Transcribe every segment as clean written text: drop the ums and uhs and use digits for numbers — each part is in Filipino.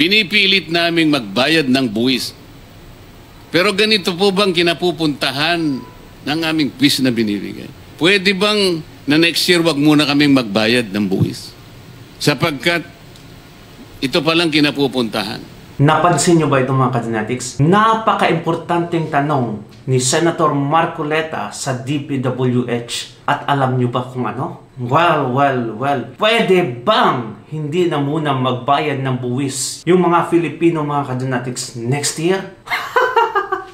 Pinipilit naming magbayad ng buwis. Pero ganito po bang kinapupuntahan ng aming buwis na binibigay? Pwede bang na next year wag muna kaming magbayad ng buwis? Sapagkat ito palang kinapupuntahan. Napansin nyo ba ito mga ka-Genetics? Napaka-importanteng tanong ni Senator Marcoleta sa DPWH. At alam nyo ba kung ano? Well. Pwede bang hindi na muna magbayad ng buwis yung mga Filipino mga ka-Genetics next year?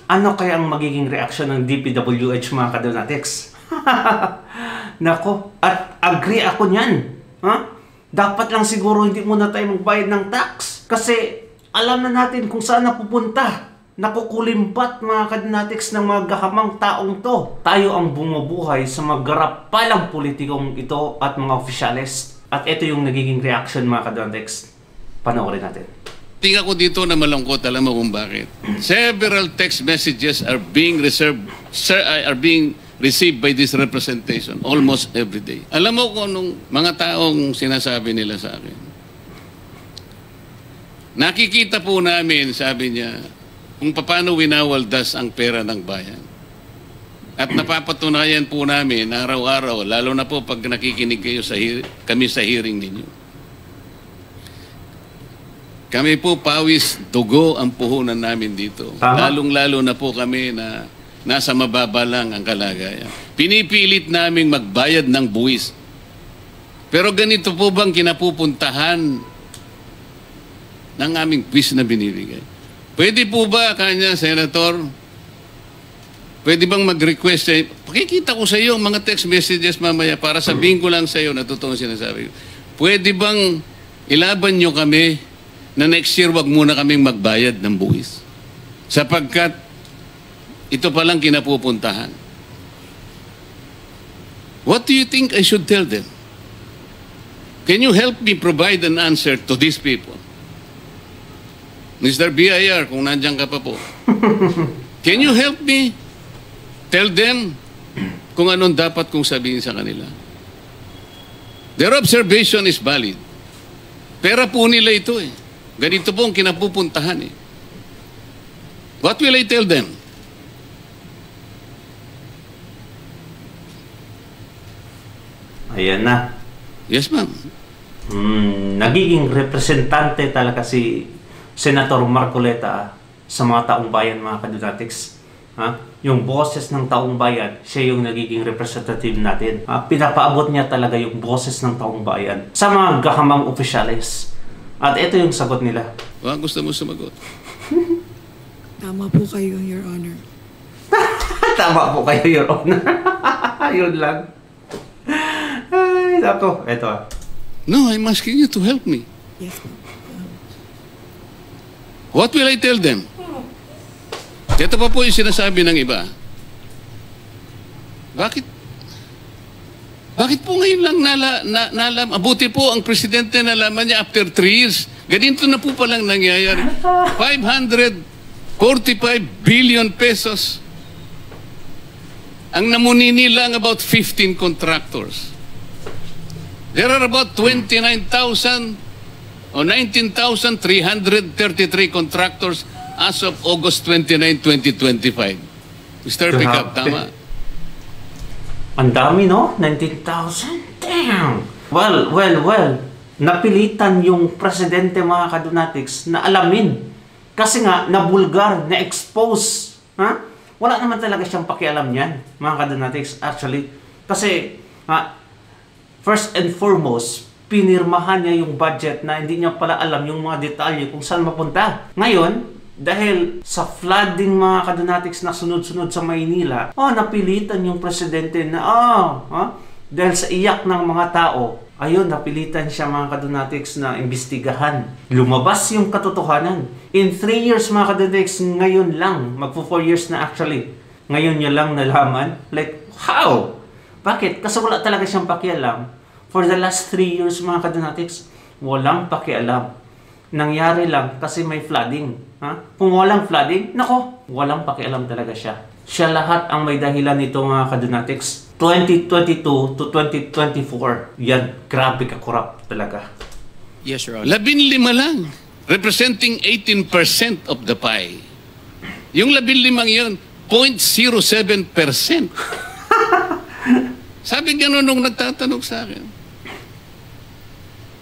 Ano kaya ang magiging reaksyon ng DPWH mga ka-Genetics? Nako, at agree ako niyan. Dapat lang siguro hindi muna tayo magbayad ng tax. Kasi alam na natin kung saan napupunta. Nakukulimbat mga ka-Genetics ng mga gahamang taong to. Tayo ang bumubuhay sa magarapalang politikong ito at mga opisyales. At ito yung nagiging reaction mga ka-Genetics. Panoorin natin. Tingnan ko dito na malungkot, alam mo kung bakit. Several text messages are being received by this representation almost every day. Alam mo kung anong mga taong sinasabi nila sa akin? Nakikita po namin, sabi niya, kung paano winawaldas ang pera ng bayan. At napapatunayan po namin araw-araw, lalo na po pag nakikinig kayo kami sa hearing ninyo. Kami po pawis, dugo ang puhunan namin dito. Lalong-lalo na po kami na nasa mababa lang ang kalagayan. Pinipilit naming magbayad ng buwis. Pero ganito po bang kinapupuntahan ng aming buwis na binibigay? Pwede po ba, kanya, Senator, pwede bang mag-request pakikita ko sa iyo ang mga text messages mamaya para sabihin ko lang sa iyo na totoong sinasabi ko. Pwede bang ilaban nyo kami na next year wag muna kaming magbayad ng buwis? Sapagkat ito palang kinapupuntahan. What do you think I should tell them? Can you help me provide an answer to these people? Mr. BIR, kung nandiyan ka pa po. Can you help me tell them kung anong dapat kong sabihin sa kanila? Their observation is valid. Pera po nila ito eh. Ganito po ang kinapupuntahan eh. What will I tell them? Ayan na. Yes, ma'am. Nagiging representante talaga si Senator Marcoleta sa mga taong bayan mga ka-Genetics. Yung boses ng taong bayan, siya yung nagiging representative natin. Pinapaabot niya talaga yung boses ng taong bayan sa mga gahamang opisyales. At ito yung sagot nila. Gusto mo sumagot? Tama po kayo, Your Honor. Tama po kayo, Your Honor. Yun lang. Ay, ako. Ito. No, I'm asking you to help me. Yes po. What will I tell them? Ito pa po yung sinasabi ng iba. Bakit po ngayon lang nalaman? Abuti po ang presidente nalaman niya after 3 years. Ganito na po palang nangyayari. 545 billion pesos. Ang namunini lang about 15 contractors. There are about 29,000 o 19,333 contractors as of August 29, 2025. Mr. Pickup, tama? Ang dami, no? 19,000? Damn! Well. Napilitan yung presidente mga ka-Genetics na alamin. Kasi nga, nabulgar, na-expose. Wala naman talaga siyang pakialam yan, mga ka-Genetics, actually. Kasi, first and foremost, pinirmahan niya yung budget na hindi niya pala alam yung mga detalye kung saan mapunta. Ngayon, dahil sa flooding mga ka-Genetics na sunod-sunod sa Maynila, napilitan yung presidente na, dahil sa iyak ng mga tao, ayun, napilitan siya mga ka-Genetics na imbestigahan. Lumabas yung katotohanan. In 3 years mga ka-Genetics, ngayon lang, magpo 4 years na actually, ngayon niya lang nalaman. Like, how? Bakit? Kasi wala talaga siyang pakialam. For the last 3 years mga ka-Genetics, walang pakialam. Nangyari lang kasi may flooding. Kung walang flooding, walang pakialam talaga siya. Siya lahat ang may dahilan nito mga ka-Genetics. 2022 to 2024, yan, grabe ka-corrupt talaga. Yes, Your Honor. 15 lang. representing 18% of the pie. Yung 15 yun, 0.07%. Sabi gano'n nung nagtatanong sa akin.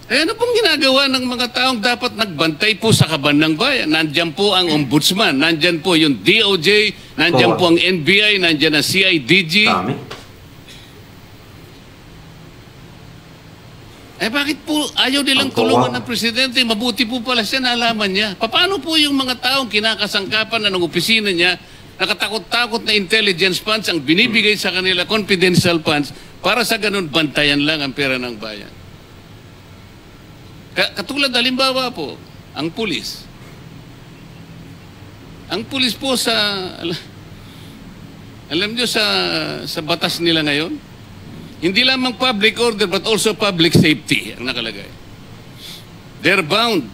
Eh, ano pong ginagawa ng mga taong dapat nagbantay po sa kaban ng bayan? Nandyan po ang ombudsman, nandyan po yung DOJ, nandyan po ang NBI, nandyan ang CIDG. Dami. Eh, bakit po ayaw nilang tulungan ng presidente? Mabuti po pala siya, naalaman niya. Paano po yung mga taong kinakasangkapan na ng opisina niya, nakatakot-takot na intelligence funds ang binibigay sa kanila, confidential funds, para sa ganun bantayan lang ang pera ng bayan? Katulad halimbawa po, ang pulis. Ang pulis po sa, alam niyo sa batas nila ngayon, hindi lamang public order but also public safety ang nakalagay. They're bound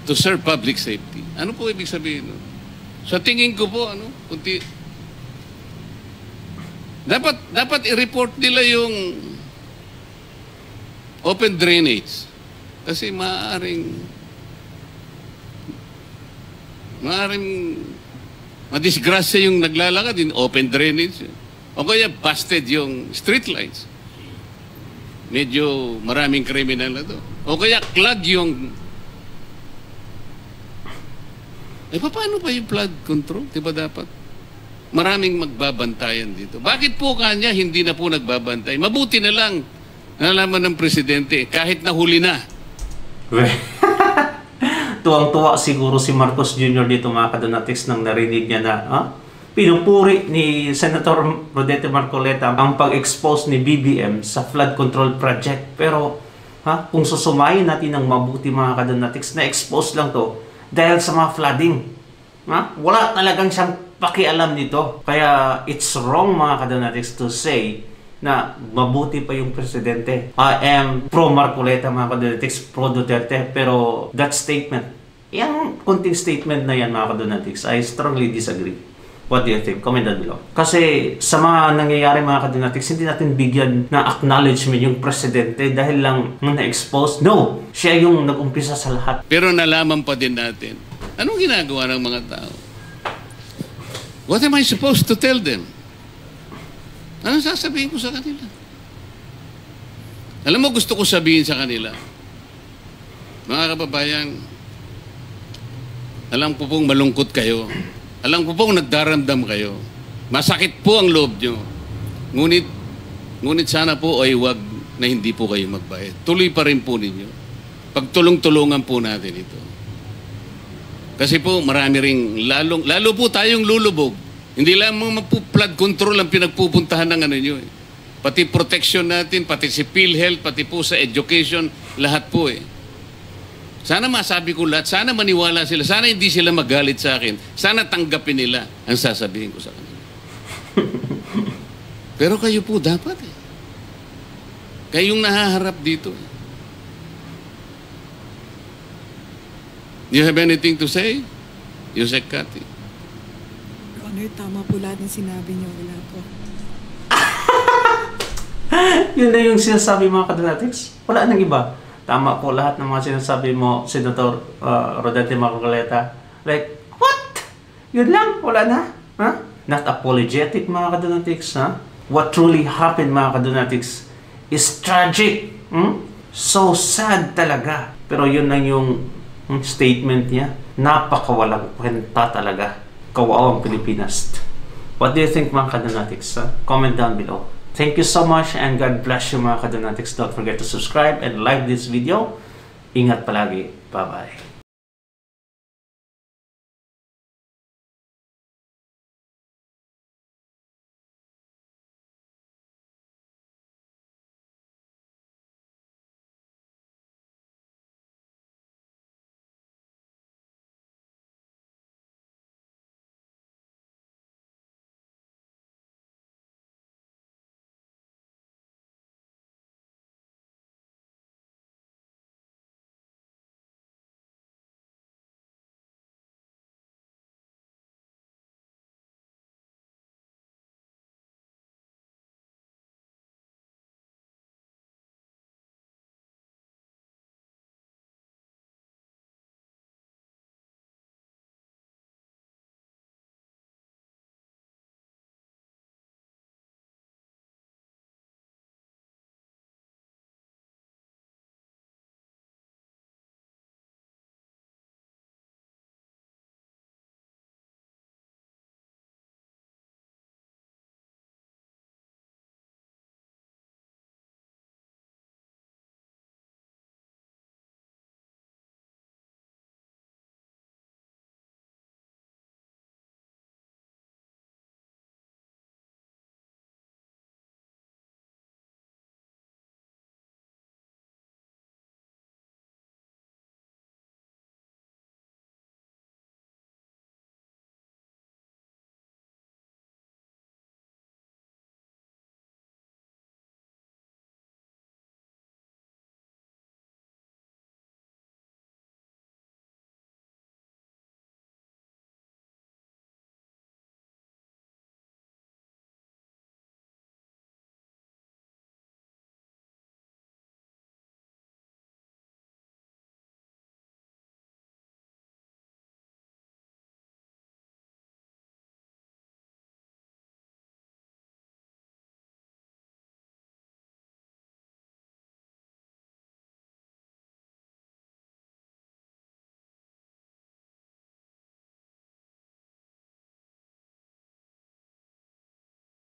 to serve public safety. Ano po ibig sabihin? No? Sa tingin ko po, dapat i-report nila yung open drainage. Kasi maaaring madisgrasya yung naglalakad in open drainage. O kaya busted yung street lights. Medyo maraming kriminal na to. O kaya clog yung... Eh, paano pa yung flood control? Diba dapat? Maraming magbabantayan dito. Bakit po kanya hindi na po nagbabantay? Mabuti na lang nalaman ng presidente kahit nahuli na. Tuwang-tuwa siguro si Marcos Jr. dito mga kadonatics nang narinig niya na pinupuri ni Senator Rodete Marcoleta ang pag-expose ni BBM sa flood control project. Pero kung susumayin natin ng mabuti mga kadonatics, na-expose lang to dahil sa mga flooding. Wala talagang siyang pakialam nito. Kaya it's wrong mga kadonatics to say na mabuti pa yung presidente. I am pro Marcoleta mga kadonatics, pro Duterte. Pero that statement, yung kunting statement na yan mga kadonatics, I strongly disagree. What do you think? Comment down below. Kasi sa mga nangyayari mga kadonatics, hindi natin bigyan na acknowledgement yung presidente dahil lang na-expose. No! Siya yung nag-umpisa sa lahat. Pero nalaman pa din natin, anong ginagawa ng mga tao? What am I supposed to tell them? Anong sasabihin ko sa kanila? Alam mo, gusto ko sabihin sa kanila, mga kababayan, alam ko pong malungkot kayo. Alam ko pong nagdaramdam kayo. Masakit po ang loob nyo. Ngunit sana po ay wag na hindi po kayo magbayad. Tuloy pa rin po ninyo. Pagtulong-tulungan po natin ito. Kasi po marami ring lalo po tayong lulubog. Hindi lamang flood control ang pinagpupuntahan ng ano nyo. Pati protection natin, pati si PhilHealth, pati po sa education, lahat po eh. Sana masabi ko lahat, sana maniwala sila, sana hindi sila magalit sa akin, sana tanggapin nila ang sasabihin ko sa kanila. Pero kayo po dapat eh. Kayong nahaharap dito eh. Do you have anything to say? Yusek Kati. Your Honor, tama po lahat ng sinabi niyo. Wala po. Yun na yung sinasabi mga kadonatics. Wala nang iba. Tama po lahat ng mga sinasabi mo, Senator Rodete Marcoleta. Like, what? Yun lang? Wala na? Not apologetic mga kadonatics. What truly happened mga kadonatics is tragic. So sad talaga. Pero yun lang yung statement niya. Napakawalang kwenta talaga. Kawawang Pilipinas. What do you think mga kadonatics? Comment down below. Thank you so much and God bless you mga kadonatics. Don't forget to subscribe and like this video. Ingat palagi. Bye-bye.